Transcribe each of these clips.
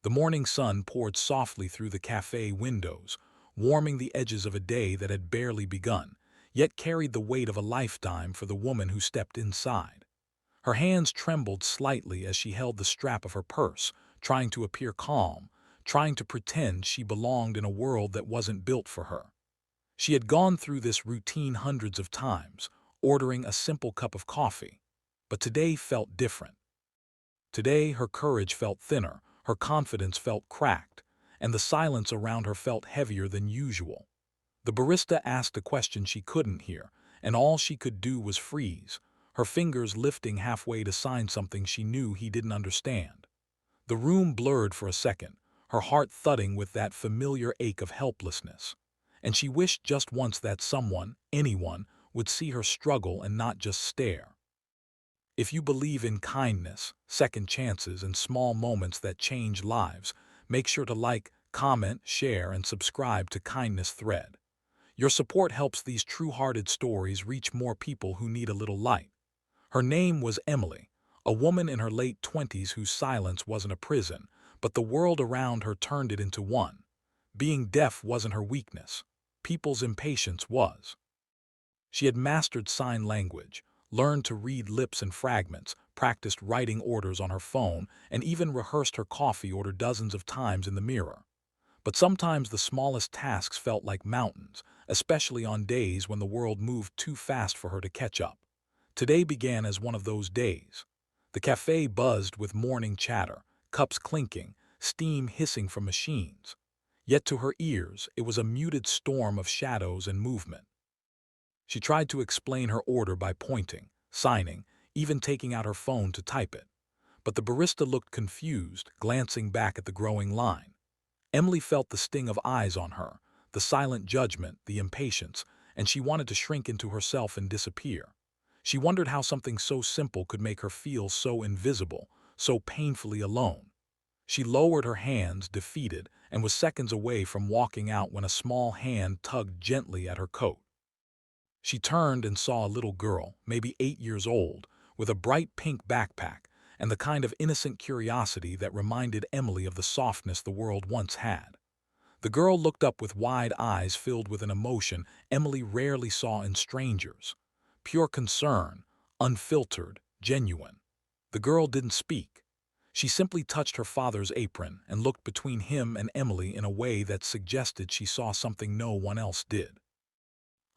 The morning sun poured softly through the cafe windows, warming the edges of a day that had barely begun, yet carried the weight of a lifetime for the woman who stepped inside. Her hands trembled slightly as she held the strap of her purse, trying to appear calm, trying to pretend she belonged in a world that wasn't built for her. She had gone through this routine hundreds of times, ordering a simple cup of coffee. But today felt different. Today her courage felt thinner, her confidence felt cracked, and the silence around her felt heavier than usual. The barista asked a question she couldn't hear, and all she could do was freeze, her fingers lifting halfway to sign something she knew he didn't understand. The room blurred for a second, her heart thudding with that familiar ache of helplessness. And she wished just once that someone, anyone, would see her struggle and not just stare. If you believe in kindness, second chances, and small moments that change lives, make sure to like, comment, share, and subscribe to Kindness Thread. Your support helps these true-hearted stories reach more people who need a little light. Her name was Emily, a woman in her late 20s whose silence wasn't a prison, but the world around her turned it into one. Being deaf wasn't her weakness. People's impatience was. She had mastered sign language, learned to read lips and fragments, practiced writing orders on her phone, and even rehearsed her coffee order dozens of times in the mirror. But sometimes the smallest tasks felt like mountains, especially on days when the world moved too fast for her to catch up. Today began as one of those days. The cafe buzzed with morning chatter, cups clinking, steam hissing from machines. Yet to her ears, it was a muted storm of shadows and movement. She tried to explain her order by pointing, signing, even taking out her phone to type it. But the barista looked confused, glancing back at the growing line. Emily felt the sting of eyes on her, the silent judgment, the impatience, and she wanted to shrink into herself and disappear. She wondered how something so simple could make her feel so invisible, so painfully alone. She lowered her hands, defeated, and was seconds away from walking out when a small hand tugged gently at her coat. She turned and saw a little girl, maybe 8 years old, with a bright pink backpack and the kind of innocent curiosity that reminded Emily of the softness the world once had. The girl looked up with wide eyes filled with an emotion Emily rarely saw in strangers. Pure concern, unfiltered, genuine. The girl didn't speak. She simply touched her father's apron and looked between him and Emily in a way that suggested she saw something no one else did.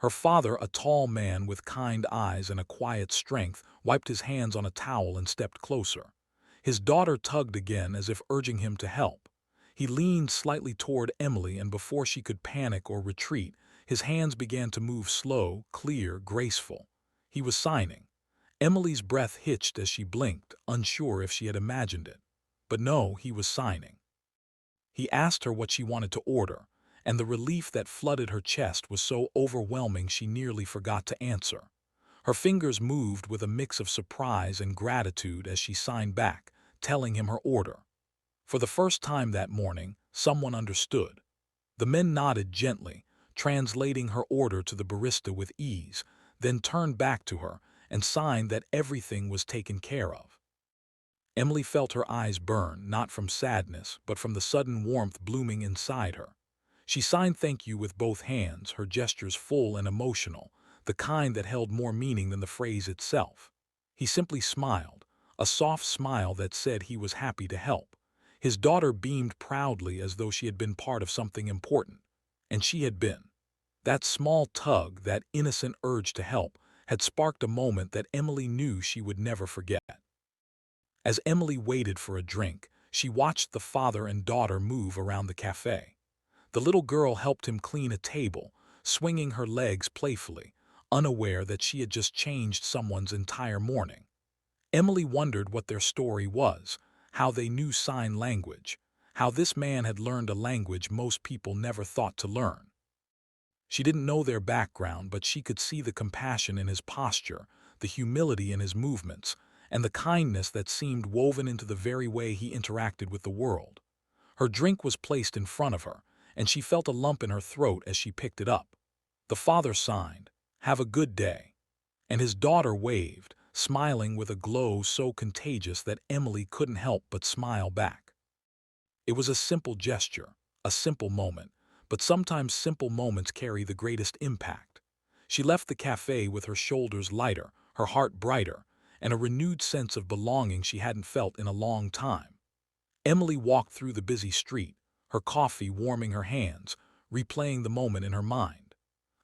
Her father, a tall man with kind eyes and a quiet strength, wiped his hands on a towel and stepped closer. His daughter tugged again as if urging him to help. He leaned slightly toward Emily, and before she could panic or retreat, his hands began to move slow, clear, graceful. He was signing. Emily's breath hitched as she blinked, unsure if she had imagined it. But no, he was signing. He asked her what she wanted to order, and the relief that flooded her chest was so overwhelming she nearly forgot to answer. Her fingers moved with a mix of surprise and gratitude as she signed back, telling him her order. For the first time that morning, someone understood. The men nodded gently, translating her order to the barista with ease, then turned back to her and signed that everything was taken care of. Emily felt her eyes burn, not from sadness, but from the sudden warmth blooming inside her. She signed thank you with both hands, her gestures full and emotional, the kind that held more meaning than the phrase itself. He simply smiled, a soft smile that said he was happy to help. His daughter beamed proudly as though she had been part of something important. And she had been. That small tug, that innocent urge to help, had sparked a moment that Emily knew she would never forget. As Emily waited for a drink, she watched the father and daughter move around the cafe. The little girl helped him clean a table, swinging her legs playfully, unaware that she had just changed someone's entire morning. Emily wondered what their story was, how they knew sign language, how this man had learned a language most people never thought to learn. She didn't know their background, but she could see the compassion in his posture, the humility in his movements, and the kindness that seemed woven into the very way he interacted with the world. Her drink was placed in front of her, and she felt a lump in her throat as she picked it up. The father signed, "Have a good day," and his daughter waved, smiling with a glow so contagious that Emily couldn't help but smile back. It was a simple gesture, a simple moment, but sometimes simple moments carry the greatest impact. She left the cafe with her shoulders lighter, her heart brighter, and a renewed sense of belonging she hadn't felt in a long time. Emily walked through the busy street, her coffee warming her hands, replaying the moment in her mind.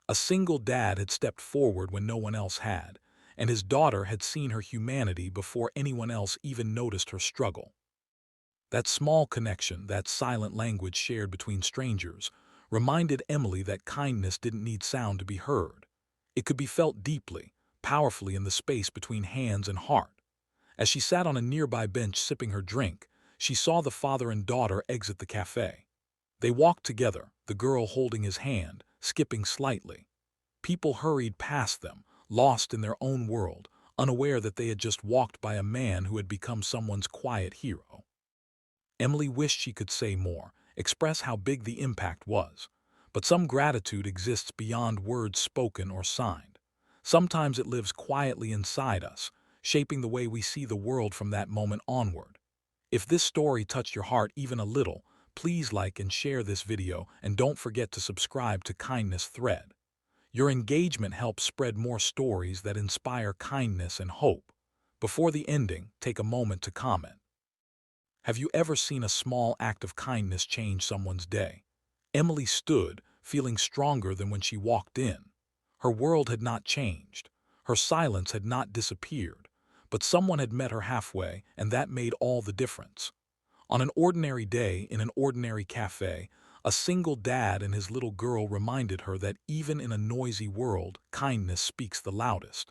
A single dad had stepped forward when no one else had, and his daughter had seen her humanity before anyone else even noticed her struggle. That small connection, that silent language shared between strangers, reminded Emily that kindness didn't need sound to be heard. It could be felt deeply, powerfully in the space between hands and heart. As she sat on a nearby bench sipping her drink, she saw the father and daughter exit the cafe. They walked together, the girl holding his hand, skipping slightly. People hurried past them, lost in their own world, unaware that they had just walked by a man who had become someone's quiet hero. Emily wished she could say more, express how big the impact was. But some gratitude exists beyond words spoken or signed. Sometimes it lives quietly inside us, shaping the way we see the world from that moment onward. If this story touched your heart even a little, please like and share this video, and don't forget to subscribe to Kindness Thread. Your engagement helps spread more stories that inspire kindness and hope. Before the ending, take a moment to comment. Have you ever seen a small act of kindness change someone's day? Emily stood, feeling stronger than when she walked in. Her world had not changed. Her silence had not disappeared. But someone had met her halfway, and that made all the difference. On an ordinary day in an ordinary cafe, a single dad and his little girl reminded her that even in a noisy world, kindness speaks the loudest.